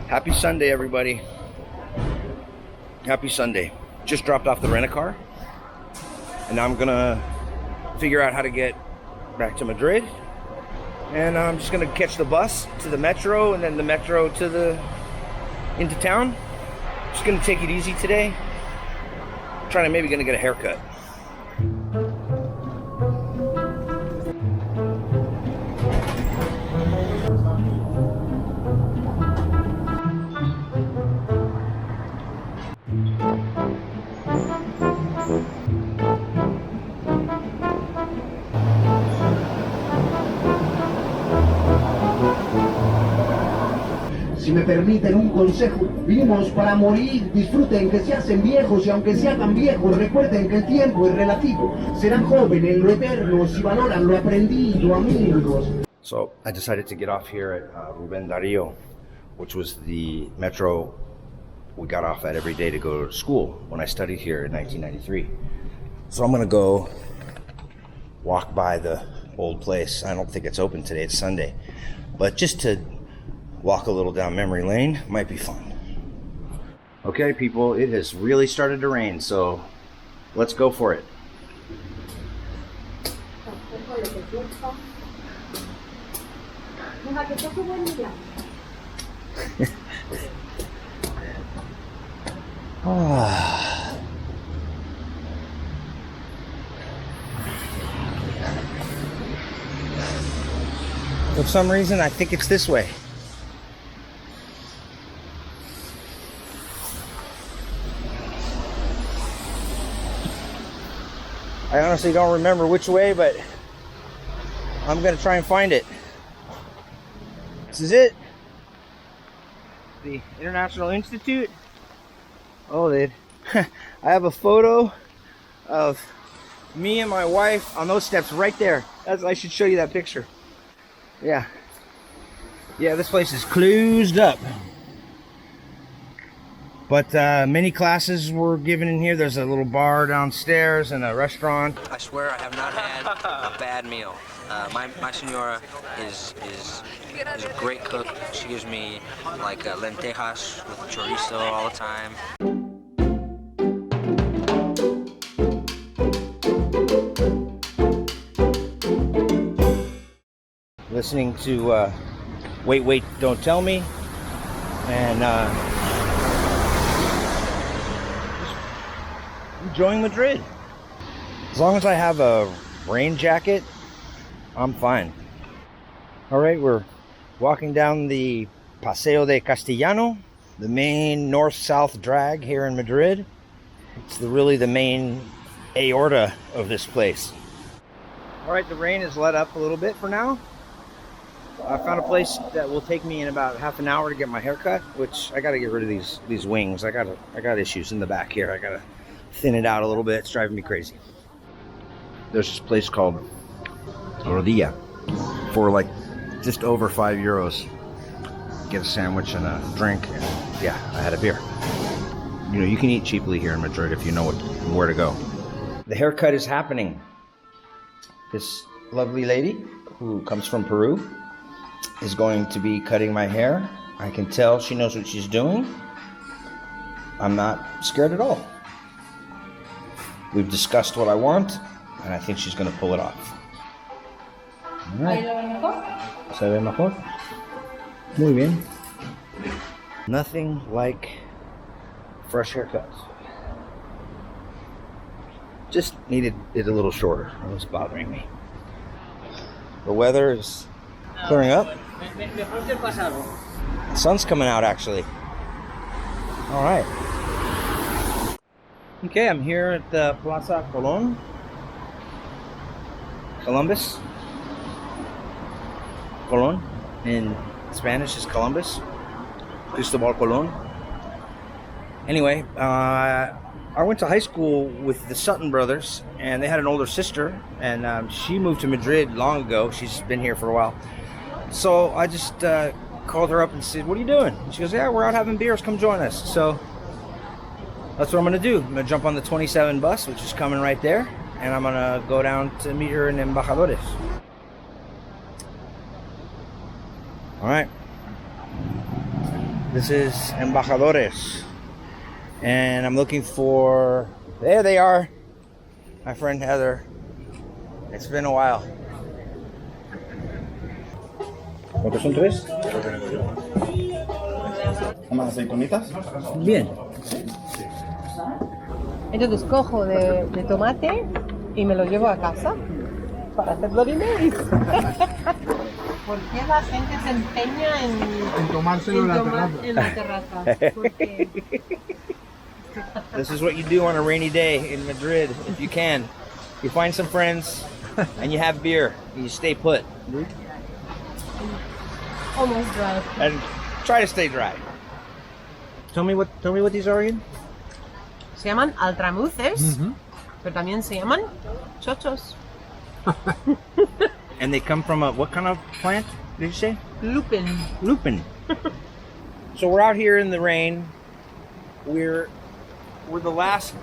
Happy Sunday, everybody. Happy Sunday. Just dropped off the rent-a-car, and now I'm gonna figure out how to get back to Madrid. And I'm just gonna catch the bus to the metro, and then the metro into town. Just gonna take it easy today. Maybe gonna get a haircut. Si me permiten un consejo, vivimos para morir, disfruten que se hacen viejos y aunque se hagan viejos, recuerden que el tiempo es relativo. Serán jóvenes, lo eterno, si valoran lo aprendido, amigos. So I decided to get off here at Rubén Darío, which was the metro we got off at every day to go to school when I studied here in 1993. So I'm gonna go walk by the old place. I don't think it's open today, it's Sunday. But just to walk a little down memory lane might be fun. Okay, people, it has really started to rain, so let's go for it. For some reason, I think it's this way. I honestly don't remember which way, but I'm gonna try and find it. This is it. The International Institute. Oh, I have a photo of me and my wife on those steps right there. I should show you that picture. Yeah, this place is closed up. But many classes were given in here. There's a little bar downstairs and a restaurant. I swear I have not had a bad meal. My senora is a great cook. She gives me like lentejas with chorizo all the time. Listening to Wait, Don't Tell Me, and enjoying Madrid. As long as I have a rain jacket, I'm fine. All right, we're walking down the Paseo de Castellano, the main north-south drag here in Madrid. It's really the main aorta of this place. All right, the rain has let up a little bit for now. I found a place that will take me in about half an hour to get my hair cut, which I got to get rid of these wings. I got issues in the back here. I got to thin it out a little bit. It's driving me crazy. There's this place called Rodilla for like just over €5. Get a sandwich and a drink, and yeah, I had a beer. You know, you can eat cheaply here in Madrid if you know where to go. The haircut is happening. This lovely lady who comes from Peru is going to be cutting my hair. I can tell she knows what she's doing. I'm not scared at all. We've discussed what I want, and I think she's going to pull it off. All right. ¿Se ve mejor? Muy bien. Nothing like fresh haircuts. Just needed it a little shorter. It was bothering me. The weather is clearing up. The sun's coming out, actually. All right. Okay, I'm here at the Plaza Columbus. Colón. In Spanish is Columbus. Cristobal Colón. Anyway, I went to high school with the Sutton brothers, and they had an older sister, and she moved to Madrid long ago. She's been here for a while. So I just called her up and said, "What are you doing?" And she goes, "Yeah, we're out having beers. Come join us." So that's what I'm going to do. I'm going to jump on the 27 bus, which is coming right there, and I'm going to go down to meet her in Embajadores. All right. This is Embajadores. And I'm looking for... There they are. My friend Heather. It's been a while. ¿Cuántos son tres? ¿Más aceitunitas? Bien. Entonces cojo de tomate y me lo llevo a casa para hacer Bloody Marys. ¿Por qué la gente se empeña en tomárselo en la terraza? ¿Por qué? This is what you do on a rainy day in Madrid, if you can. You find some friends and you have beer and you stay put. Almost dry. And try to stay dry. Tell me what these are again? Se llaman altramuces, pero también se llaman chochos. And they come from what kind of plant did you say? Lupin. Lupin. So we're out here in the rain. We're the last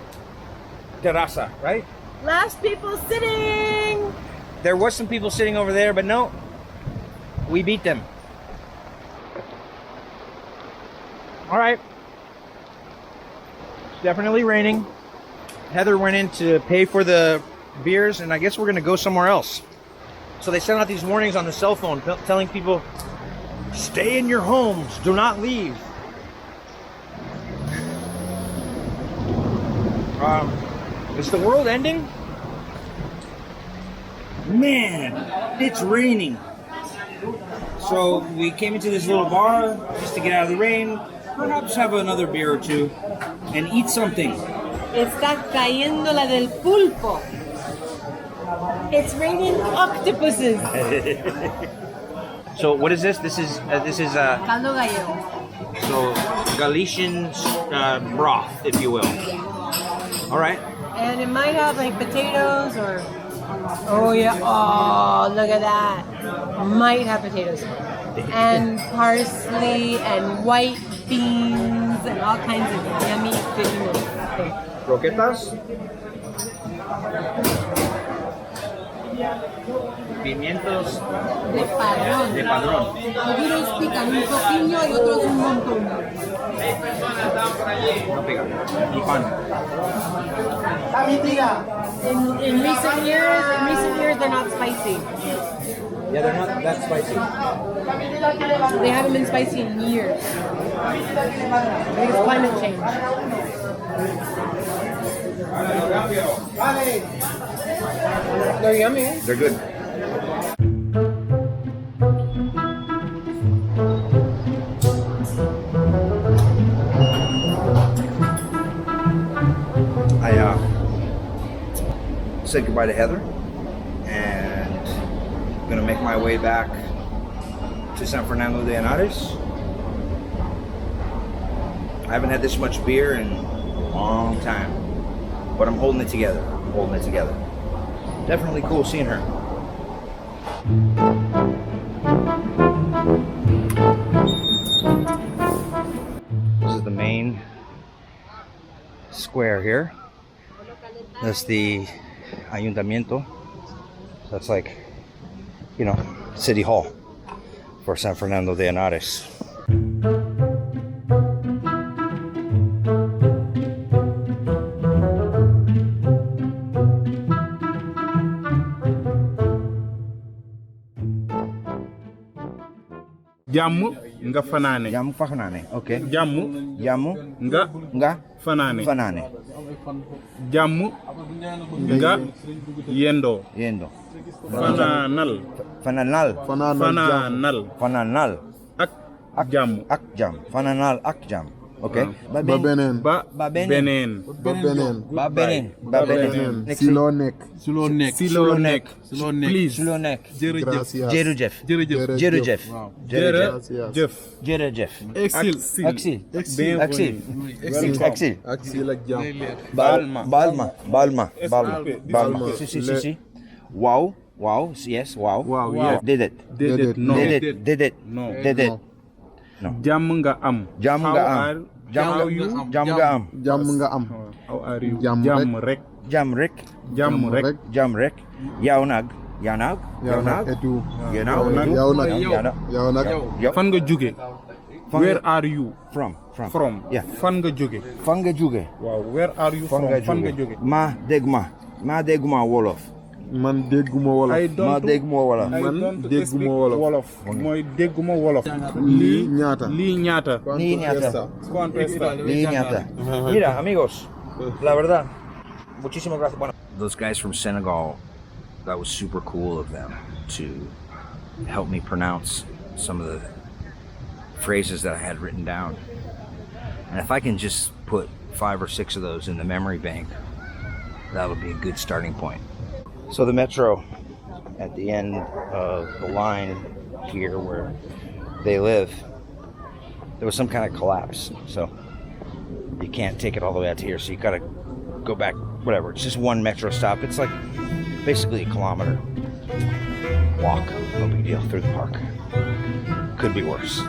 terraza, right? Last people sitting. There was some people sitting over there, but no, we beat them. All right. It's definitely raining. Heather went in to pay for the beers, and I guess we're gonna go somewhere else. So they sent out these warnings on the cell phone telling people, stay in your homes, do not leave. Is the world ending? Man, it's raining. So we came into this little bar just to get out of the rain, perhaps have another beer or two, and eat something. Está cayendo la del pulpo. It's raining octopuses. So what is this? This is Caldo gallego. so Galician broth, if you will. All right. And it might have like potatoes or... Oh yeah, oh look at that. Might have potatoes. And parsley and white beans and all kinds of yummy goodness. Croquetas. Pimientos De padrón. de padrón. Algunos pican un poquillo y otros un montón. No pega. Y pan. In recent years, they're not spicy. Yeah, they're not that spicy. They haven't been spicy in years. I think it's climate change. They're yummy. They're good. I said goodbye to Heather and I'm gonna make my way back to San Fernando de Henares. I haven't had this much beer in a long time, but I'm holding it together. Definitely cool seeing her. This is the main square here. That's the Ayuntamiento. That's like, City Hall for San Fernando de Henares. Jamu nga fanane. Jamu fanane, okay. Jamu nga fanane. Jamu nga nga yendo. Fananal. Ak jam. Fananal ak jam. Okay. Ba benen. Silonek. Please. Silonek. Jerujef. Exil ak jam. Balma. Si. Wow. Yes. Wow. Yeah. Did it. No. Jam nga am. How are you? Jam rek. Yawnag. Fan nga jóge. Where are you From. from? Yeah. Fan nga jóge. Fan nga jóge. Wow, where are you from? Fan nga jóge. Ma dégguma Wolof. Man dégguma Wolof. Ma dégguma Wolof. Man dégguma Wolof. Mooy dégguma Wolof. Lii ñaata. Lii ñaata. Mira, amigos, la verdad, muchísimas gracias. Bueno, those guys from Senegal, that was super cool of them to help me pronounce some of the phrases that I had written down. And if I can just put 5 or 6 of those in the memory bank, that would be a good starting point. So the metro at the end of the line here where they live, there was some kind of collapse. So you can't take it all the way out to here. So you gotta go back, whatever. It's just one metro stop. It's like basically a kilometer walk, no big deal, through the park. Could be worse.